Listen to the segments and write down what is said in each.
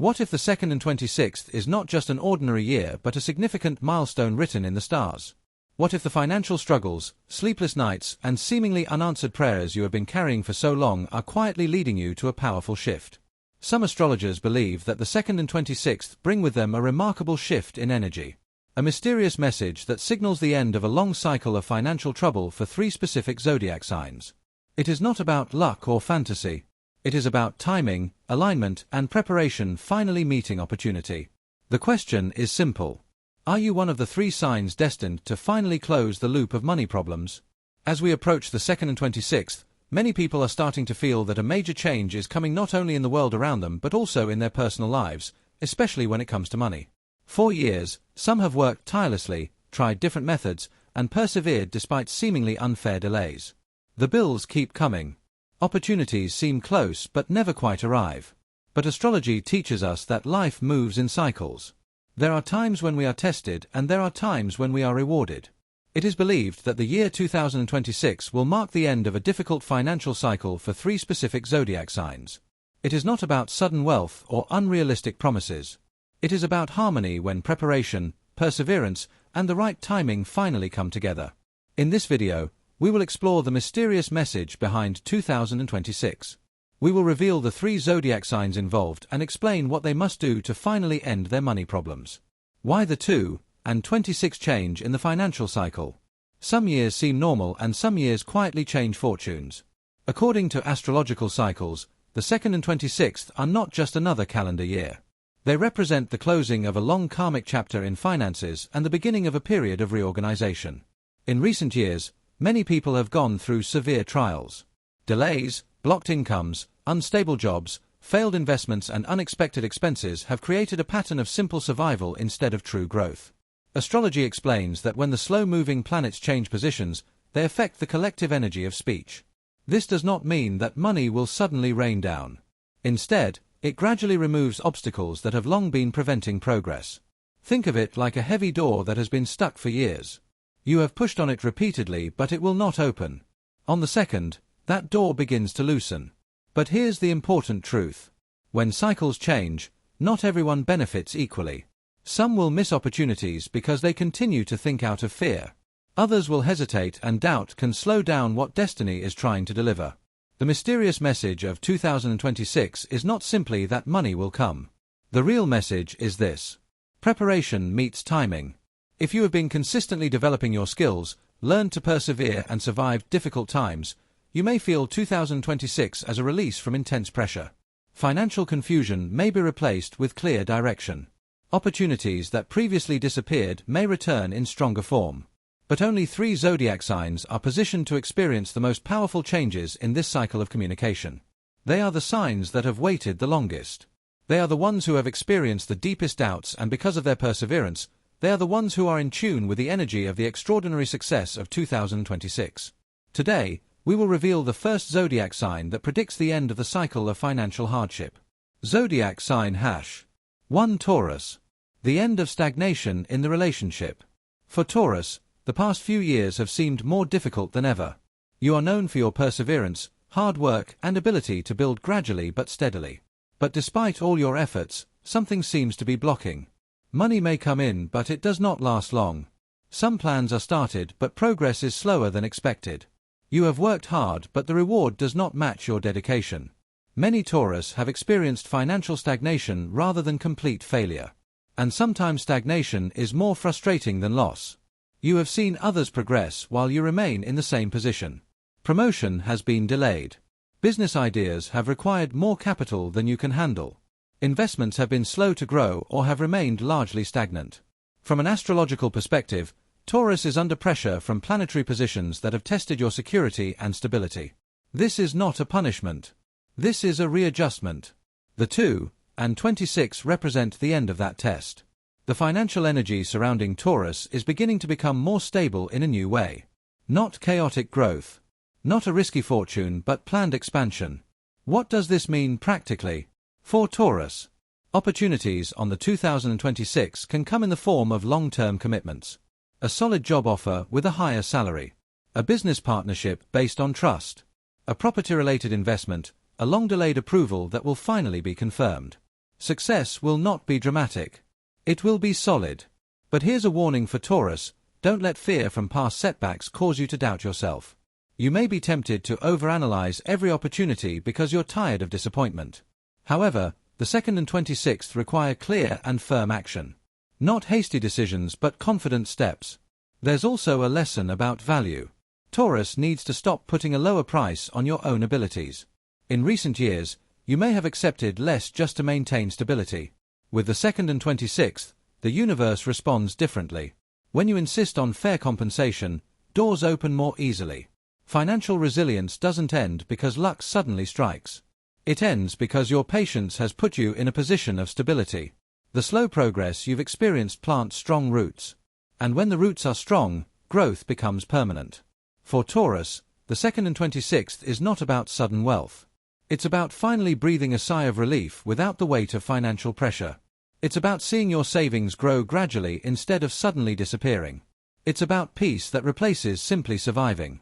What if the 2nd and 26th is not just an ordinary year but a significant milestone written in the stars? What if the financial struggles, sleepless nights, and seemingly unanswered prayers you have been carrying for so long are quietly leading you to a powerful shift? Some astrologers believe that the 2nd and 26th bring with them a remarkable shift in energy. A mysterious message that signals the end of a long cycle of financial trouble for 3 specific zodiac signs. It is not about luck or fantasy. It is about timing, alignment, and preparation finally meeting opportunity. The question is simple. Are you one of the 3 signs destined to finally close the loop of money problems? As we approach the 2nd and 26th, many people are starting to feel that a major change is coming not only in the world around them but also in their personal lives, especially when it comes to money. For years, some have worked tirelessly, tried different methods, and persevered despite seemingly unfair delays. The bills keep coming. Opportunities seem close but never quite arrive. But astrology teaches us that life moves in cycles. There are times when we are tested and there are times when we are rewarded. It is believed that the year 2026 will mark the end of a difficult financial cycle for 3 specific zodiac signs. It is not about sudden wealth or unrealistic promises. It is about harmony when preparation, perseverance, and the right timing finally come together. In this video, we will explore the mysterious message behind 2026. We will reveal the 3 zodiac signs involved and explain what they must do to finally end their money problems. Why the 2 and 26 change in the financial cycle. Some years seem normal and some years quietly change fortunes. According to astrological cycles, the 2nd and 26th are not just another calendar year. They represent the closing of a long karmic chapter in finances and the beginning of a period of reorganization. In recent years, many people have gone through severe trials. Delays, blocked incomes, unstable jobs, failed investments and unexpected expenses have created a pattern of simple survival instead of true growth. Astrology explains that when the slow-moving planets change positions, they affect the collective energy of speech. This does not mean that money will suddenly rain down. Instead, it gradually removes obstacles that have long been preventing progress. Think of it like a heavy door that has been stuck for years. You have pushed on it repeatedly but it will not open. On the 2nd, that door begins to loosen. But here's the important truth. When cycles change, not everyone benefits equally. Some will miss opportunities because they continue to think out of fear. Others will hesitate and doubt can slow down what destiny is trying to deliver. The mysterious message of 2026 is not simply that money will come. The real message is this. Preparation meets timing. If you have been consistently developing your skills, learned to persevere and survived difficult times, you may feel 2026 as a release from intense pressure. Financial confusion may be replaced with clear direction. Opportunities that previously disappeared may return in stronger form. But only 3 zodiac signs are positioned to experience the most powerful changes in this cycle of communication. They are the signs that have waited the longest. They are the ones who have experienced the deepest doubts and because of their perseverance, they are the ones who are in tune with the energy of the extraordinary success of 2026. Today, we will reveal the first zodiac sign that predicts the end of the cycle of financial hardship. Zodiac sign #1 Taurus. The end of stagnation in the relationship. For Taurus, the past few years have seemed more difficult than ever. You are known for your perseverance, hard work, and ability to build gradually but steadily. But despite all your efforts, something seems to be blocking. Money may come in but it does not last long. Some plans are started but progress is slower than expected. You have worked hard but the reward does not match your dedication. Many Taurus have experienced financial stagnation rather than complete failure. And sometimes stagnation is more frustrating than loss. You have seen others progress while you remain in the same position. Promotion has been delayed. Business ideas have required more capital than you can handle. Investments have been slow to grow or have remained largely stagnant. From an astrological perspective, Taurus is under pressure from planetary positions that have tested your security and stability. This is not a punishment. This is a readjustment. The 2 and 26 represent the end of that test. The financial energy surrounding Taurus is beginning to become more stable in a new way. Not chaotic growth. Not a risky fortune but planned expansion. What does this mean practically? For Taurus, opportunities on the 2026 can come in the form of long-term commitments. A solid job offer with a higher salary. A business partnership based on trust. A property-related investment, a long-delayed approval that will finally be confirmed. Success will not be dramatic. It will be solid. But here's a warning for Taurus: don't let fear from past setbacks cause you to doubt yourself. You may be tempted to overanalyze every opportunity because you're tired of disappointment. However, the 2nd and 26th require clear and firm action. Not hasty decisions but confident steps. There's also a lesson about value. Taurus needs to stop putting a lower price on your own abilities. In recent years, you may have accepted less just to maintain stability. With the 2nd and 26th, the universe responds differently. When you insist on fair compensation, doors open more easily. Financial resilience doesn't end because luck suddenly strikes. It ends because your patience has put you in a position of stability. The slow progress you've experienced plants strong roots. And when the roots are strong, growth becomes permanent. For Taurus, the 2nd and 26th is not about sudden wealth. It's about finally breathing a sigh of relief without the weight of financial pressure. It's about seeing your savings grow gradually instead of suddenly disappearing. It's about peace that replaces simply surviving.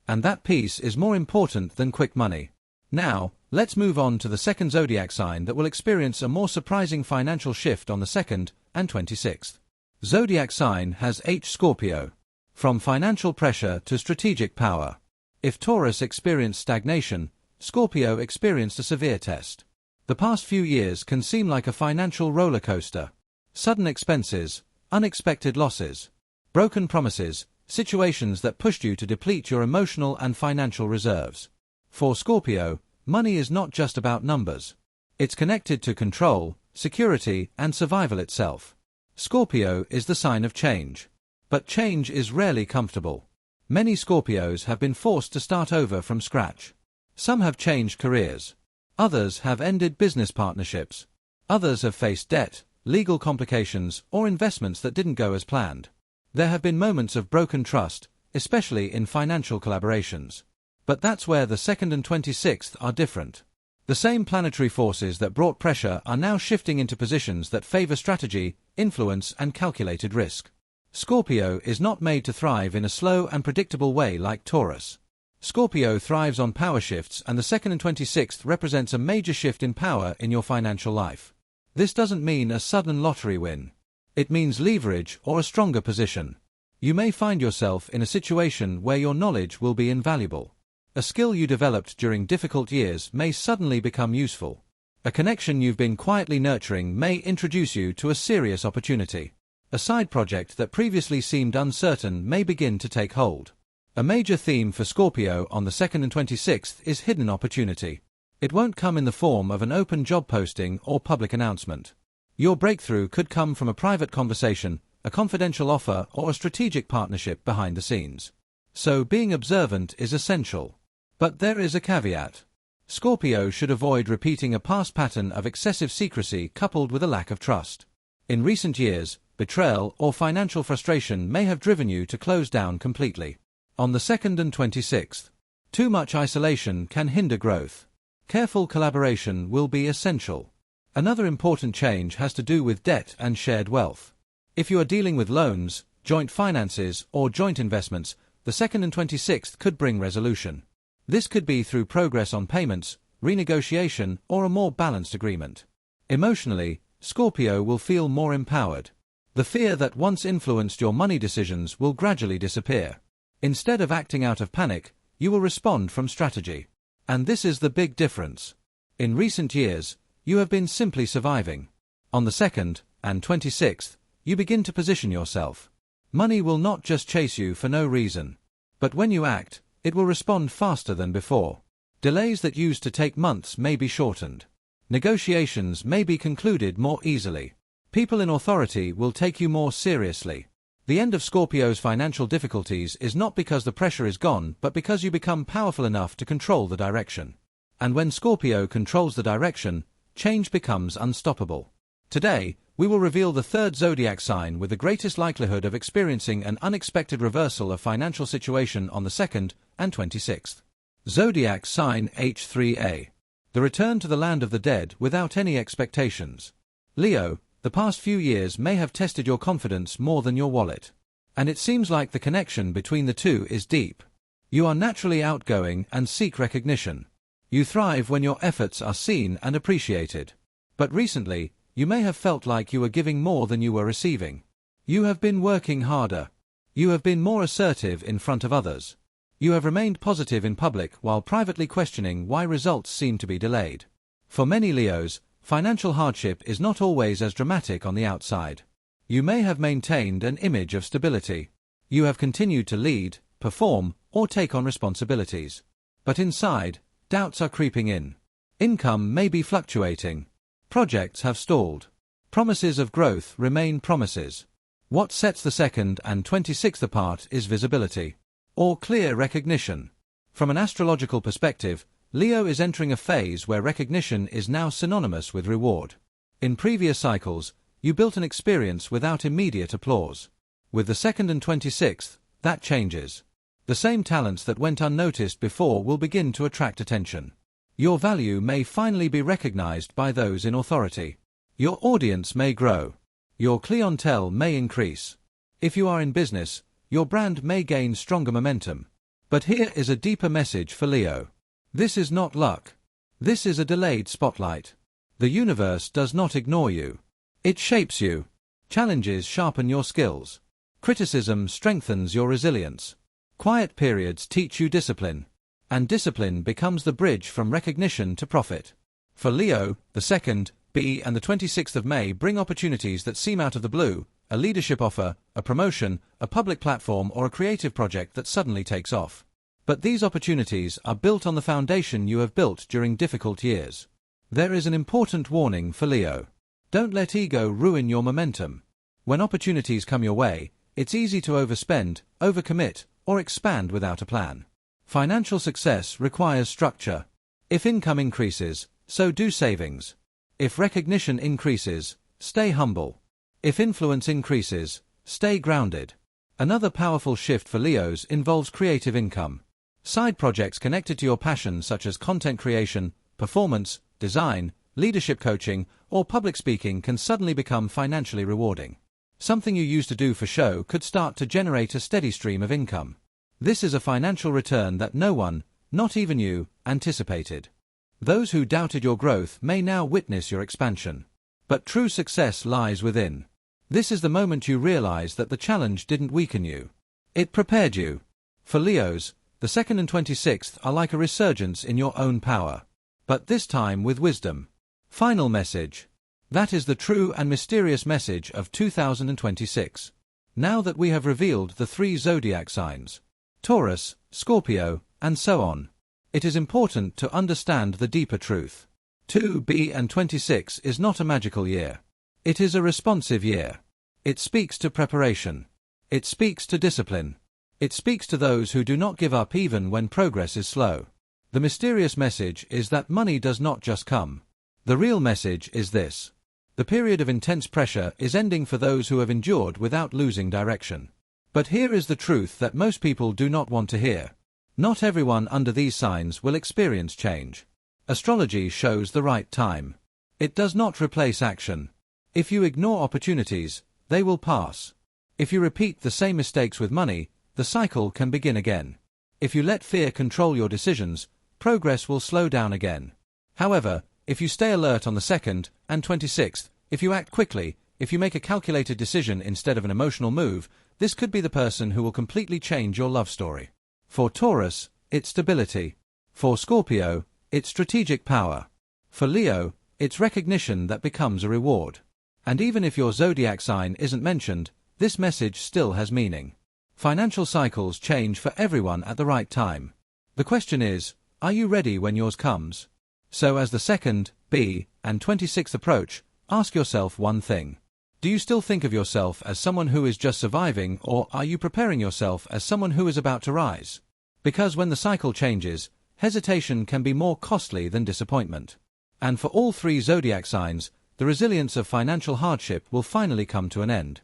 And that peace is more important than quick money. Now, let's move on to the second zodiac sign that will experience a more surprising financial shift on the 2nd and 26th. Zodiac sign has Scorpio. From financial pressure to strategic power. If Taurus experienced stagnation, Scorpio experienced a severe test. The past few years can seem like a financial roller coaster. Sudden expenses, unexpected losses, broken promises, situations that pushed you to deplete your emotional and financial reserves. For Scorpio, money is not just about numbers. It's connected to control, security, and survival itself. Scorpio is the sign of change. But change is rarely comfortable. Many Scorpios have been forced to start over from scratch. Some have changed careers. Others have ended business partnerships. Others have faced debt, legal complications, or investments that didn't go as planned. There have been moments of broken trust, especially in financial collaborations. But that's where the 2nd and 26th are different. The same planetary forces that brought pressure are now shifting into positions that favor strategy, influence, and calculated risk. Scorpio is not made to thrive in a slow and predictable way like Taurus. Scorpio thrives on power shifts, and the 2nd and 26th represents a major shift in power in your financial life. This doesn't mean a sudden lottery win. It means leverage or a stronger position. You may find yourself in a situation where your knowledge will be invaluable. A skill you developed during difficult years may suddenly become useful. A connection you've been quietly nurturing may introduce you to a serious opportunity. A side project that previously seemed uncertain may begin to take hold. A major theme for Scorpio on the 2nd and 26th is hidden opportunity. It won't come in the form of an open job posting or public announcement. Your breakthrough could come from a private conversation, a confidential offer, or a strategic partnership behind the scenes. So being observant is essential. But there is a caveat. Scorpio should avoid repeating a past pattern of excessive secrecy coupled with a lack of trust. In recent years, betrayal or financial frustration may have driven you to close down completely. On the 2nd and 26th, too much isolation can hinder growth. Careful collaboration will be essential. Another important change has to do with debt and shared wealth. If you are dealing with loans, joint finances, or joint investments, the 2nd and 26th could bring resolution. This could be through progress on payments, renegotiation, or a more balanced agreement. Emotionally, Scorpio will feel more empowered. The fear that once influenced your money decisions will gradually disappear. Instead of acting out of panic, you will respond from strategy. And this is the big difference. In recent years, you have been simply surviving. On the 2nd and 26th, you begin to position yourself. Money will not just chase you for no reason. But when you act, it will respond faster than before. Delays that used to take months may be shortened. Negotiations may be concluded more easily. People in authority will take you more seriously. The end of Scorpio's financial difficulties is not because the pressure is gone, but because you become powerful enough to control the direction. And when Scorpio controls the direction, change becomes unstoppable. Today, we will reveal the third zodiac sign with the greatest likelihood of experiencing an unexpected reversal of financial situation on the 2nd and 26th. Zodiac sign H3A. The return to the land of the dead without any expectations. Leo, the past few years may have tested your confidence more than your wallet. And it seems like the connection between the two is deep. You are naturally outgoing and seek recognition. You thrive when your efforts are seen and appreciated. But recently, you may have felt like you were giving more than you were receiving. You have been working harder. You have been more assertive in front of others. You have remained positive in public while privately questioning why results seem to be delayed. For many Leos, financial hardship is not always as dramatic on the outside. You may have maintained an image of stability. You have continued to lead, perform, or take on responsibilities. But inside, doubts are creeping in. Income may be fluctuating. Projects have stalled. Promises of growth remain promises. What sets the 2nd and 26th apart is visibility, or clear recognition. From an astrological perspective, Leo is entering a phase where recognition is now synonymous with reward. In previous cycles, you built an experience without immediate applause. With the 2nd and 26th, that changes. The same talents that went unnoticed before will begin to attract attention. Your value may finally be recognized by those in authority. Your audience may grow. Your clientele may increase. If you are in business, your brand may gain stronger momentum. But here is a deeper message for Leo. This is not luck. This is a delayed spotlight. The universe does not ignore you. It shapes you. Challenges sharpen your skills. Criticism strengthens your resilience. Quiet periods teach you discipline. And discipline becomes the bridge from recognition to profit. For Leo, the 2nd, and the 26th of May bring opportunities that seem out of the blue, a leadership offer, a promotion, a public platform, or a creative project that suddenly takes off. But these opportunities are built on the foundation you have built during difficult years. There is an important warning for Leo. Don't let ego ruin your momentum. When opportunities come your way, it's easy to overspend, overcommit, or expand without a plan. Financial success requires structure. If income increases, so do savings. If recognition increases, stay humble. If influence increases, stay grounded. Another powerful shift for Leos involves creative income. Side projects connected to your passion such as content creation, performance, design, leadership coaching, or public speaking can suddenly become financially rewarding. Something you used to do for show could start to generate a steady stream of income. This is a financial return that no one, not even you, anticipated. Those who doubted your growth may now witness your expansion. But true success lies within. This is the moment you realize that the challenge didn't weaken you. It prepared you. For Leos, the 2nd and 26th are like a resurgence in your own power. But this time with wisdom. Final message. That is the true and mysterious message of 2026. Now that we have revealed the 3 zodiac signs, Taurus, Scorpio, and so on, it is important to understand the deeper truth. 2B and 26 is not a magical year. It is a responsive year. It speaks to preparation. It speaks to discipline. It speaks to those who do not give up even when progress is slow. The mysterious message is that money does not just come. The real message is this. The period of intense pressure is ending for those who have endured without losing direction. But here is the truth that most people do not want to hear. Not everyone under these signs will experience change. Astrology shows the right time. It does not replace action. If you ignore opportunities, they will pass. If you repeat the same mistakes with money, the cycle can begin again. If you let fear control your decisions, progress will slow down again. However, if you stay alert on the 2nd and 26th, if you act quickly, if you make a calculated decision instead of an emotional move, this could be the person who will completely change your love story. For Taurus, it's stability. For Scorpio, it's strategic power. For Leo, it's recognition that becomes a reward. And even if your zodiac sign isn't mentioned, this message still has meaning. Financial cycles change for everyone at the right time. The question is, are you ready when yours comes? So as the 2nd, and 26th approach, ask yourself one thing. Do you still think of yourself as someone who is just surviving, or are you preparing yourself as someone who is about to rise? Because when the cycle changes, hesitation can be more costly than disappointment. And for all 3 zodiac signs, the resilience of financial hardship will finally come to an end.